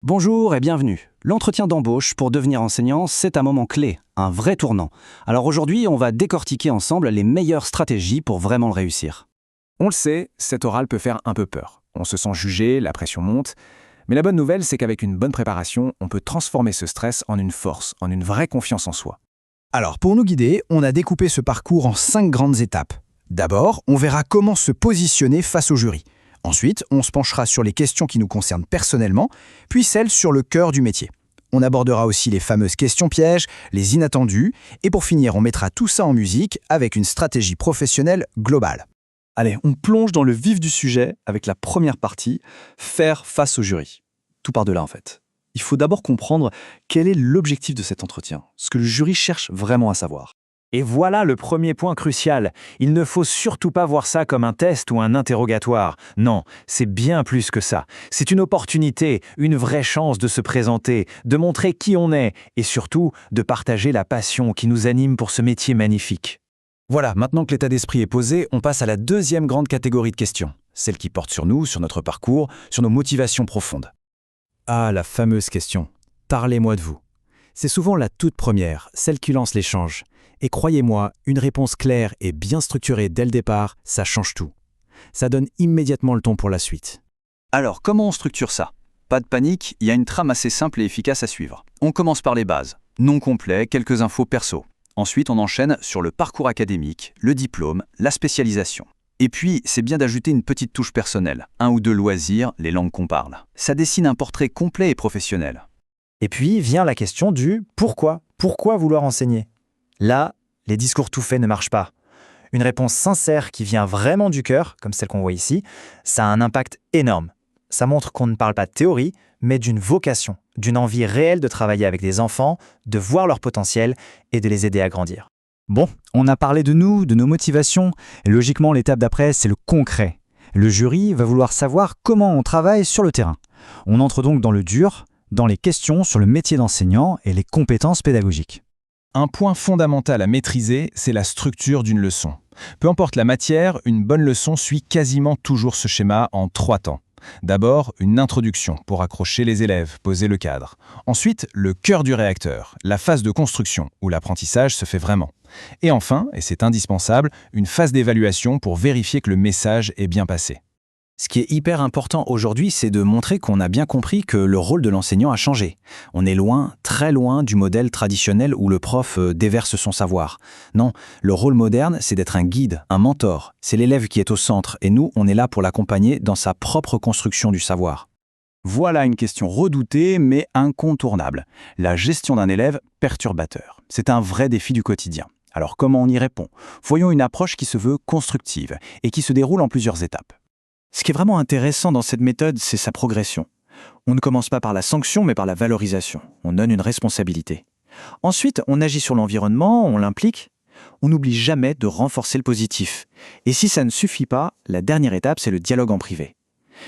Bonjour et bienvenue. L'entretien d'embauche pour devenir enseignant, c'est un moment clé, un vrai tournant. Alors aujourd'hui, on va décortiquer ensemble les meilleures stratégies pour vraiment le réussir. On le sait, cet oral peut faire un peu peur. On se sent jugé, la pression monte. Mais la bonne nouvelle, c'est qu'avec une bonne préparation, on peut transformer ce stress en une force, en une vraie confiance en soi. Alors, pour nous guider, on a découpé ce parcours en 5 grandes étapes. D'abord, on verra comment se positionner face au jury. Ensuite, on se penchera sur les questions qui nous concernent personnellement, puis celles sur le cœur du métier. On abordera aussi les fameuses questions pièges, les inattendus, et pour finir, on mettra tout ça en musique avec une stratégie professionnelle globale. Allez, on plonge dans le vif du sujet avec la première partie, faire face au jury. Tout part de là en fait. Il faut d'abord comprendre quel est l'objectif de cet entretien, ce que le jury cherche vraiment à savoir. Et voilà le premier point crucial. Il ne faut surtout pas voir ça comme un test ou un interrogatoire. Non, c'est bien plus que ça. C'est une opportunité, une vraie chance de se présenter, de montrer qui on est et surtout de partager la passion qui nous anime pour ce métier magnifique. Voilà, maintenant que l'état d'esprit est posé, on passe à la deuxième grande catégorie de questions. Celle qui porte sur nous, sur notre parcours, sur nos motivations profondes. Ah, la fameuse question. Parlez-moi de vous. C'est souvent la toute première, celle qui lance l'échange. Et croyez-moi, une réponse claire et bien structurée dès le départ, ça change tout. Ça donne immédiatement le ton pour la suite. Alors, comment on structure ça? Pas de panique, il y a une trame assez simple et efficace à suivre. On commence par les bases. Nom complet, quelques infos perso. Ensuite, on enchaîne sur le parcours académique, le diplôme, la spécialisation. Et puis, c'est bien d'ajouter une petite touche personnelle, un ou deux loisirs, les langues qu'on parle. Ça dessine un portrait complet et professionnel. Et puis vient la question du pourquoi. Pourquoi vouloir enseigner? Là, les discours tout faits ne marchent pas. Une réponse sincère qui vient vraiment du cœur, comme celle qu'on voit ici, ça a un impact énorme. Ça montre qu'on ne parle pas de théorie, mais d'une vocation, d'une envie réelle de travailler avec des enfants, de voir leur potentiel et de les aider à grandir. Bon, on a parlé de nous, de nos motivations, et logiquement l'étape d'après, c'est le concret. Le jury va vouloir savoir comment on travaille sur le terrain. On entre donc dans le dur, dans les questions sur le métier d'enseignant et les compétences pédagogiques. Un point fondamental à maîtriser, c'est la structure d'une leçon. Peu importe la matière, une bonne leçon suit quasiment toujours ce schéma en 3 temps. D'abord, une introduction pour accrocher les élèves, poser le cadre. Ensuite, le cœur du réacteur, la phase de construction, où l'apprentissage se fait vraiment. Et enfin, et c'est indispensable, une phase d'évaluation pour vérifier que le message est bien passé. Ce qui est hyper important aujourd'hui, c'est de montrer qu'on a bien compris que le rôle de l'enseignant a changé. On est loin, très loin du modèle traditionnel où le prof déverse son savoir. Non, le rôle moderne, c'est d'être un guide, un mentor. C'est l'élève qui est au centre et nous, on est là pour l'accompagner dans sa propre construction du savoir. Voilà une question redoutée mais incontournable. La gestion d'un élève perturbateur. C'est un vrai défi du quotidien. Alors comment on y répond? Voyons une approche qui se veut constructive et qui se déroule en plusieurs étapes. Ce qui est vraiment intéressant dans cette méthode, c'est sa progression. On ne commence pas par la sanction, mais par la valorisation. On donne une responsabilité. Ensuite, on agit sur l'environnement, on l'implique. On n'oublie jamais de renforcer le positif. Et si ça ne suffit pas, la dernière étape, c'est le dialogue en privé.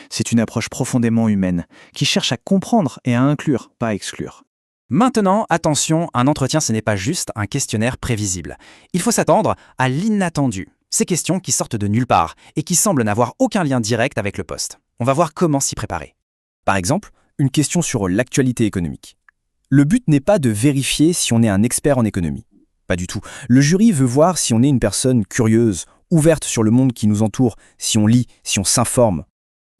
C'est une approche profondément humaine, qui cherche à comprendre et à inclure, pas à exclure. Maintenant, attention, un entretien, ce n'est pas juste un questionnaire prévisible. Il faut s'attendre à l'inattendu. Ces questions qui sortent de nulle part et qui semblent n'avoir aucun lien direct avec le poste. On va voir comment s'y préparer. Par exemple, une question sur l'actualité économique. Le but n'est pas de vérifier si on est un expert en économie. Pas du tout. Le jury veut voir si on est une personne curieuse, ouverte sur le monde qui nous entoure, si on lit, si on s'informe.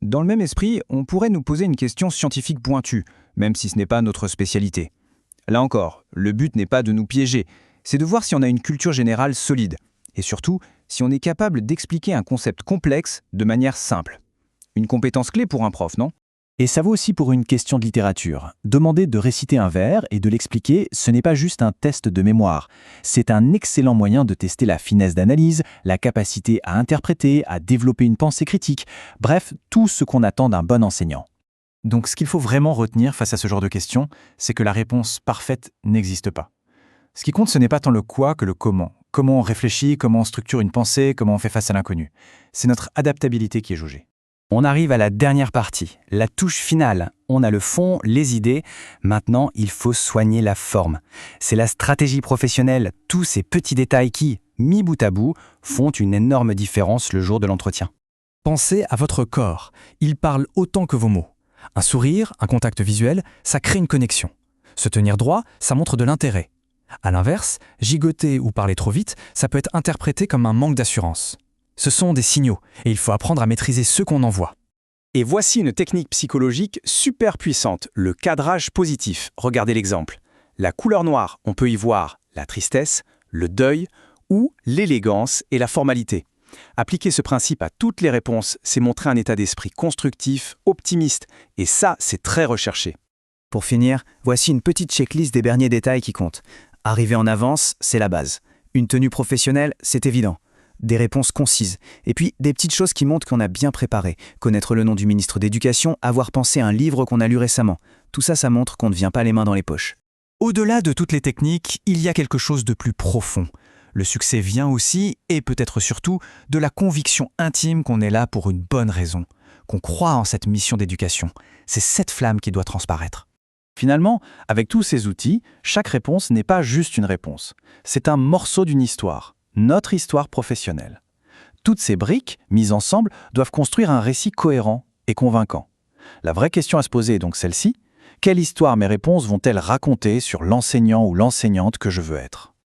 Dans le même esprit, on pourrait nous poser une question scientifique pointue, même si ce n'est pas notre spécialité. Là encore, le but n'est pas de nous piéger, c'est de voir si on a une culture générale solide. Et surtout, si on est capable d'expliquer un concept complexe de manière simple. Une compétence clé pour un prof, non? Et ça vaut aussi pour une question de littérature. Demander de réciter un vers et de l'expliquer, ce n'est pas juste un test de mémoire. C'est un excellent moyen de tester la finesse d'analyse, la capacité à interpréter, à développer une pensée critique. Bref, tout ce qu'on attend d'un bon enseignant. Donc ce qu'il faut vraiment retenir face à ce genre de questions, c'est que la réponse parfaite n'existe pas. Ce qui compte, ce n'est pas tant le quoi que le comment. Comment on réfléchit, comment on structure une pensée, comment on fait face à l'inconnu. C'est notre adaptabilité qui est jaugée. On arrive à la dernière partie, la touche finale. On a le fond, les idées. Maintenant, il faut soigner la forme. C'est la stratégie professionnelle, tous ces petits détails qui, mis bout à bout, font une énorme différence le jour de l'entretien. Pensez à votre corps. Il parle autant que vos mots. Un sourire, un contact visuel, ça crée une connexion. Se tenir droit, ça montre de l'intérêt. À l'inverse, gigoter ou parler trop vite, ça peut être interprété comme un manque d'assurance. Ce sont des signaux, et il faut apprendre à maîtriser ceux qu'on envoie. Et voici une technique psychologique super puissante, le cadrage positif. Regardez l'exemple. La couleur noire, on peut y voir la tristesse, le deuil ou l'élégance et la formalité. Appliquer ce principe à toutes les réponses, c'est montrer un état d'esprit constructif, optimiste, et ça, c'est très recherché. Pour finir, voici une petite checklist des derniers détails qui comptent. Arriver en avance, c'est la base. Une tenue professionnelle, c'est évident. Des réponses concises. Et puis, des petites choses qui montrent qu'on a bien préparé. Connaître le nom du ministre d'Éducation, avoir pensé à un livre qu'on a lu récemment. Tout ça, ça montre qu'on ne vient pas les mains dans les poches. Au-delà de toutes les techniques, il y a quelque chose de plus profond. Le succès vient aussi, et peut-être surtout, de la conviction intime qu'on est là pour une bonne raison, qu'on croit en cette mission d'éducation. C'est cette flamme qui doit transparaître. Finalement, avec tous ces outils, chaque réponse n'est pas juste une réponse. C'est un morceau d'une histoire, notre histoire professionnelle. Toutes ces briques, mises ensemble, doivent construire un récit cohérent et convaincant. La vraie question à se poser est donc celle-ci. Quelle histoire mes réponses vont-elles raconter sur l'enseignant ou l'enseignante que je veux être ?